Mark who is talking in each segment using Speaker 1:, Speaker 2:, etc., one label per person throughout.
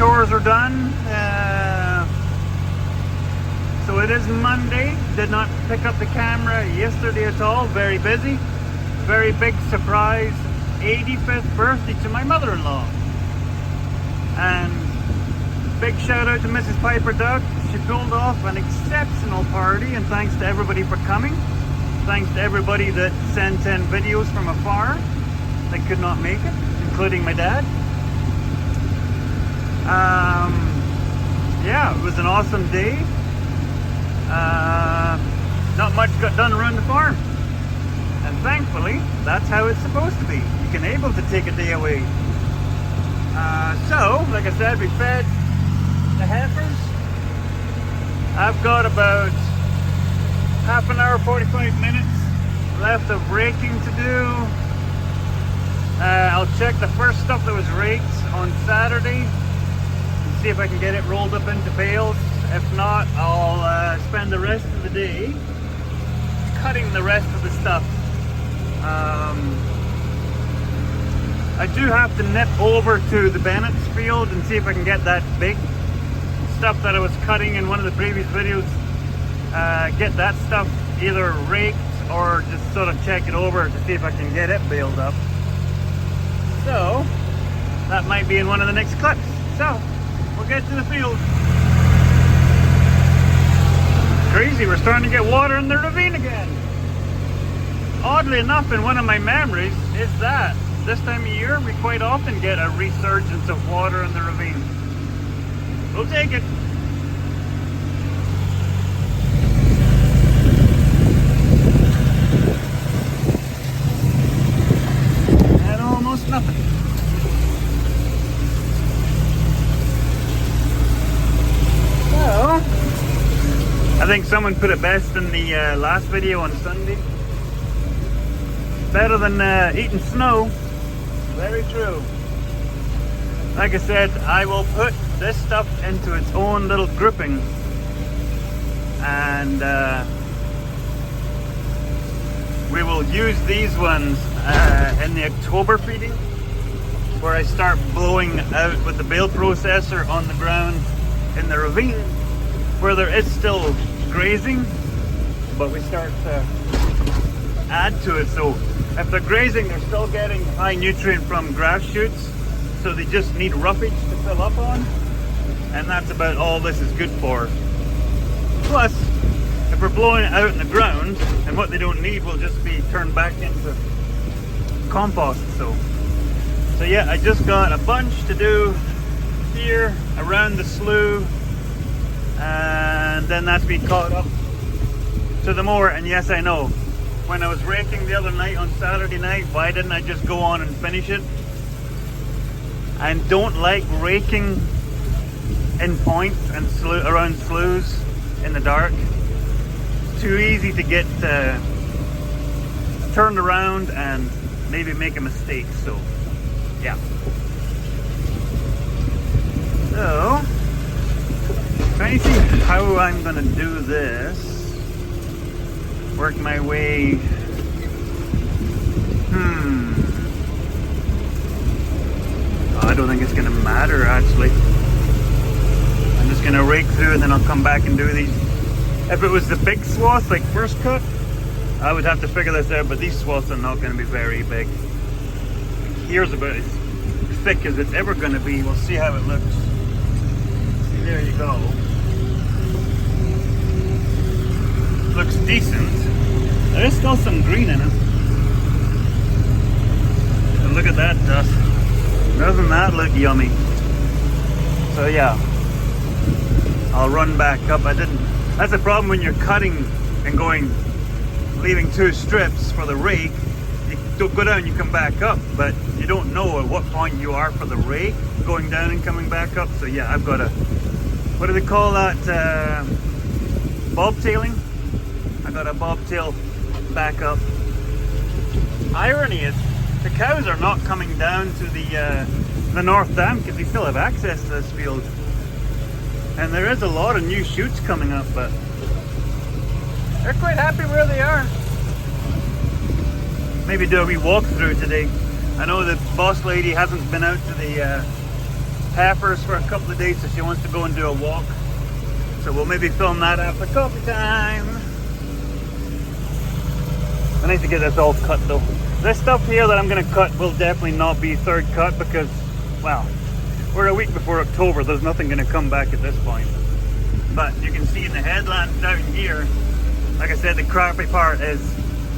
Speaker 1: chores are done. So it is Monday. Did not pick up the camera yesterday at all. Very busy. Very big surprise. 85th birthday to my mother-in-law. And big shout out to Mrs. Piper Duck. She pulled off an exceptional party, and thanks to everybody for coming. Thanks to everybody that sent in videos from afar that could not make it, including my dad. Yeah, it was an awesome day. Not much got done around the farm. And thankfully, that's how it's supposed to be. You can able to take a day away. So, like I said, we fed the heifers. I've got about half an hour, 45 minutes left of raking to do. I'll check the first stuff that was raked on Saturday and see if I can get it rolled up into bales. If not, I'll spend the rest of the day cutting the rest of the stuff. I do have to nip over to the Bennett's field and see if I can get that big stuff that I was cutting in one of the previous videos. Get that stuff either raked or just sort of check it over to see if I can get it baled up. So that might be in one of the next clips. So we'll get to the field. Crazy, we're starting to get water in the ravine again. Oddly enough, in one of my memories is that this time of year we quite often get a resurgence of water in the ravine. We'll take it. And almost nothing. So, I think someone put it best in the last video on Sunday. Better than eating snow. Very true. Like I said, I will put this stuff into its own little grouping, and we will use these ones in the October feeding, where I start blowing out with the bale processor on the ground in the ravine where there is still grazing, but we start to add to it. So if they're grazing, they're still getting high nutrient from grass shoots, so they just need roughage to fill up on, and that's about all this is good for. Plus, if we're blowing it out in the ground, and what they don't need will just be turned back into compost. So yeah, I just got a bunch to do here around the slough, and then that's been caught up to the mower. And yes, I know, when I was raking the other night on Saturday night, why didn't I just go on and finish it? I don't like raking in points and around sloughs in the dark. It's too easy to get turned around and maybe make a mistake. So yeah. So trying to see how I'm gonna do this. Work my way. I don't think it's gonna matter actually. I'm just gonna rake through and then I'll come back and do these. If it was the big swaths like first cut, I would have to figure this out, but these swaths are not gonna be very big. Here's about as thick as it's ever gonna be. We'll see how it looks. See, there you go. Looks decent. There is still some green in it. And look at that dust. Doesn't that look yummy? So yeah, I'll run back up. That's the problem when you're cutting and going, leaving two strips for the rake. You don't go down, you come back up, but you don't know at what point you are for the rake, going down and coming back up. So yeah, I've got a, what do they call that? Bobtailing. I got a bobtail back up. Irony is, the cows are not coming down to the North Dam because they still have access to this field. And there is a lot of new shoots coming up, but they're quite happy where they are. Maybe do a wee walk through today. I know the boss lady hasn't been out to heifers for a couple of days, so she wants to go and do a walk. So we'll maybe film that after coffee time. I need to get this all cut though. This stuff here that I'm going to cut will definitely not be third cut because, well, we're a week before October. There's nothing going to come back at this point. But you can see in the headlands down here, like I said, the crappy part is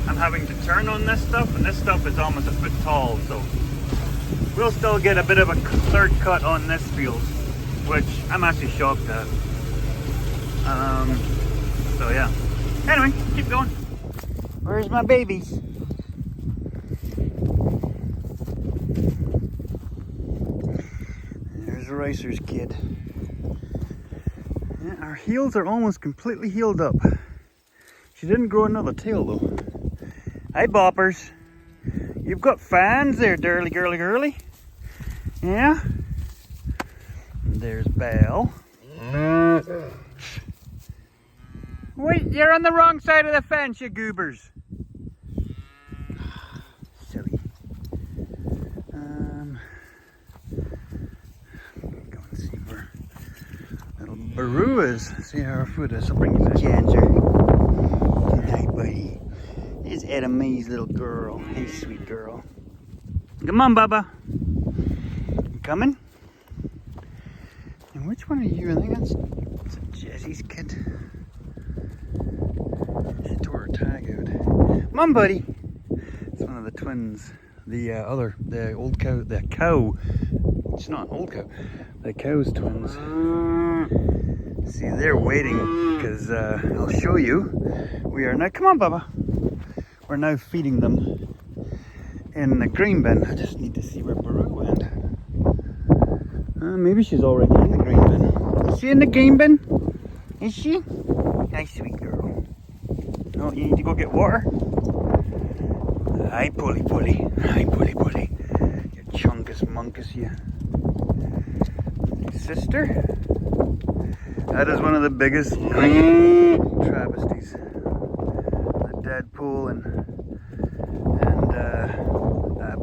Speaker 1: I'm having to turn on this stuff, and this stuff is almost a foot tall, so we'll still get a bit of a third cut on this field, which I'm actually shocked at. So yeah. Anyway, keep going. Where's my babies? There's a racer's kid. Yeah, our heels are almost completely healed up. She didn't grow another tail though. Hi boppers. You've got fans there, girly girly girly. Yeah? And there's Belle. Wait, you're on the wrong side of the fence, you goobers. Silly. Go and see where little Baru is. See how her foot is. I'll bring you the Janser. Good night, buddy. There's Edamie's little girl. Hey, sweet girl. Come on, Bubba. You coming? And which one are you? I think that's Jesse's kid. She tore her tag out. Come on, buddy. It's one of the twins. The old cow. The cow. It's not an old cow. The cow's twins. See, they're waiting because I'll show you. We are now. Come on, Bubba. We're now feeding them in the green bin. I just need to see where Baru went. Maybe she's already in the green bin. Is she in the green bin? Is she? Nice sweet girl. Oh, you need to go get water? Hi, Pully Pully. Hi, Pully Pully. You chunkus munkus, you. Sister? That is one of the biggest travesties. Deadpool and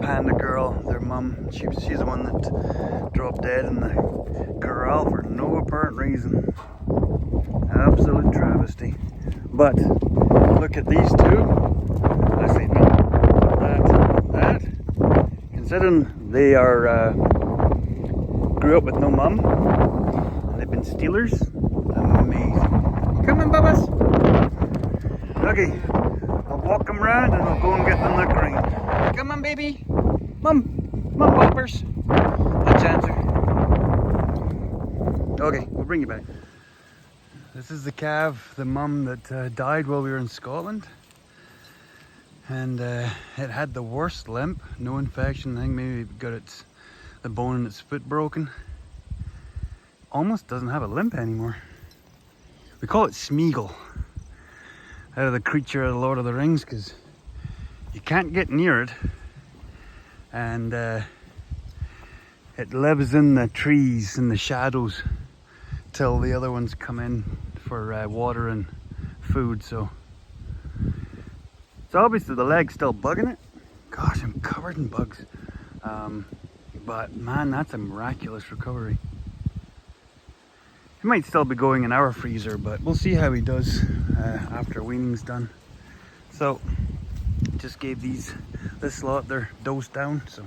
Speaker 1: Panda Girl, their mum, she's the one that dropped dead in the corral for no apparent reason. Absolute travesty. But look at these two. I say no, that. Considering they are grew up with no mum and they've been stealers, amazing. Come on, Bubbas. Okay. I'll walk them around and I'll go and get them the green. Come on, baby. Mum, boppers. Let's answer. Okay, we'll bring you back. This is the calf, the mum that died while we were in Scotland. And it had the worst limp, no infection. I think maybe it got the bone in its foot broken. Almost doesn't have a limp anymore. We call it Smeagol. Out of the creature of the Lord of the Rings, because you can't get near it, and it lives in the trees in the shadows till the other ones come in for water and food. So it's obviously the leg's still bugging it. Gosh, I'm covered in bugs, but man, that's a miraculous recovery. He might still be going in our freezer, but we'll see how he does after weaning's done. So, just gave this lot their dose down. So,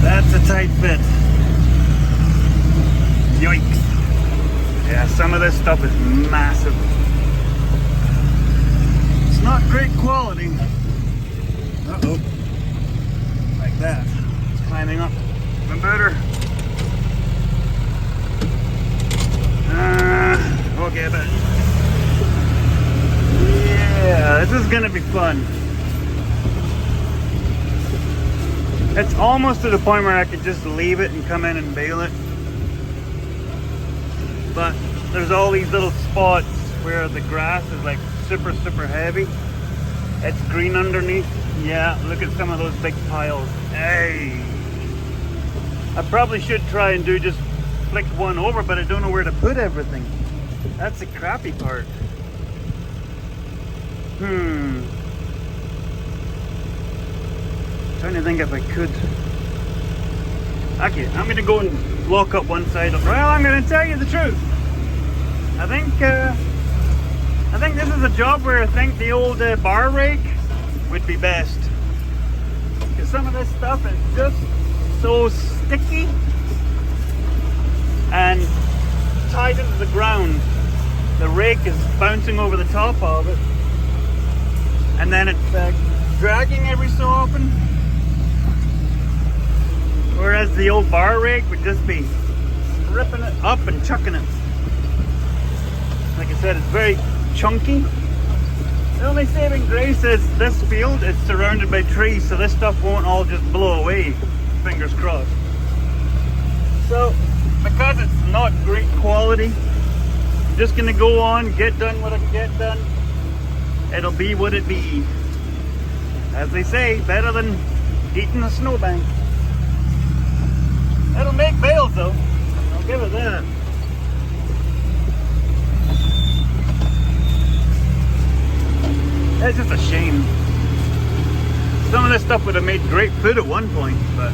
Speaker 1: that's a tight fit. Yikes! Yeah, some of this stuff is massive. It's not great quality. Uh-oh. That. It's climbing up even better. Okay, but yeah, this is gonna be fun. It's almost to the point where I could just leave it and come in and bale it. But there's all these little spots where the grass is like super heavy. It's green underneath. Yeah, look at some of those big piles. Hey! I probably should try and just flick one over, but I don't know where to put everything. That's the crappy part. trying to think if I could. Okay, I'm gonna go and lock up one side. Well, I'm gonna tell you the truth. I think this is a job where I think the old bar rake would be best. Because some of this stuff is just so sticky and tied into the ground. The rake is bouncing over the top of it, and then it's dragging every so often. Whereas the old bar rake would just be ripping it up and chucking it. Like I said, it's very chunky. The only saving grace is this field is surrounded by trees, so this stuff won't all just blow away. Fingers crossed. So, because it's not great quality, I'm just gonna go on, get done what I can get done. It'll be what it be. As they say, better than eating a snowbank. It'll make bales though, I'll give it that. It's just a shame. Some of this stuff would have made great food at one point, but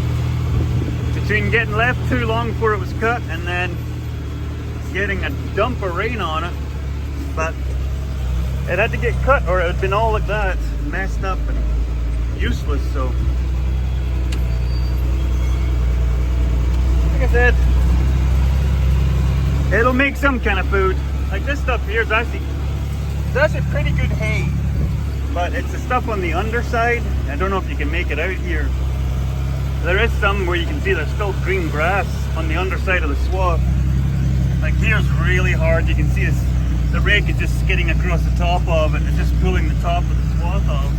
Speaker 1: between getting left too long before it was cut and then getting a dump of rain on it, but it had to get cut or it would have been all like that, messed up and useless. So like I said, it'll make some kind of food. Like this stuff here is actually pretty good hay, but it's the stuff on the underside. I don't know if you can make it out here. There is some where you can see there's still green grass on the underside of the swath. Like here's really hard. You can see this, the rake is just skidding across the top of it. It's just pulling the top of the swath off.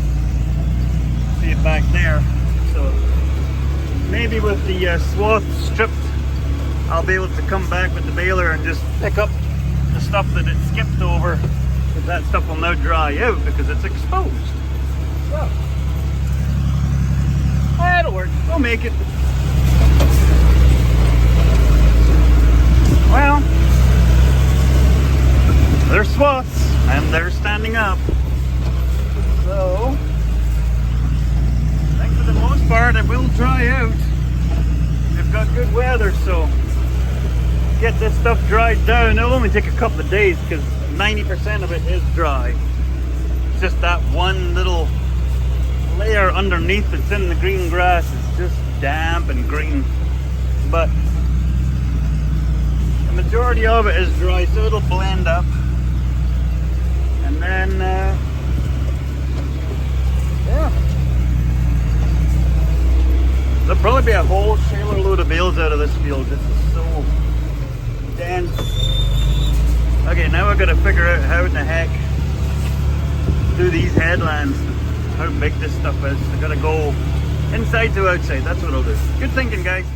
Speaker 1: See it back there. So maybe with the swath stripped, I'll be able to come back with the baler and just pick up the stuff that it skipped over. Because that stuff will now dry out because it's exposed. So that'll work. We'll make it. Well, they're swaths and they're standing up. So I think for the most part it will dry out. We've got good weather, so get this stuff dried down. It'll only take a couple of days because 90% of it is dry. It's just that one little layer underneath that's in the green grass is just damp and green, but the majority of it is dry, so it'll blend up. And then yeah, there'll probably be a whole trailer load of bales out of this field. This is so dense. Okay, now I've got to figure out how in the heck do these headlands, how big this stuff is. I gotta go inside to outside. That's what I'll do. Good thinking, guys.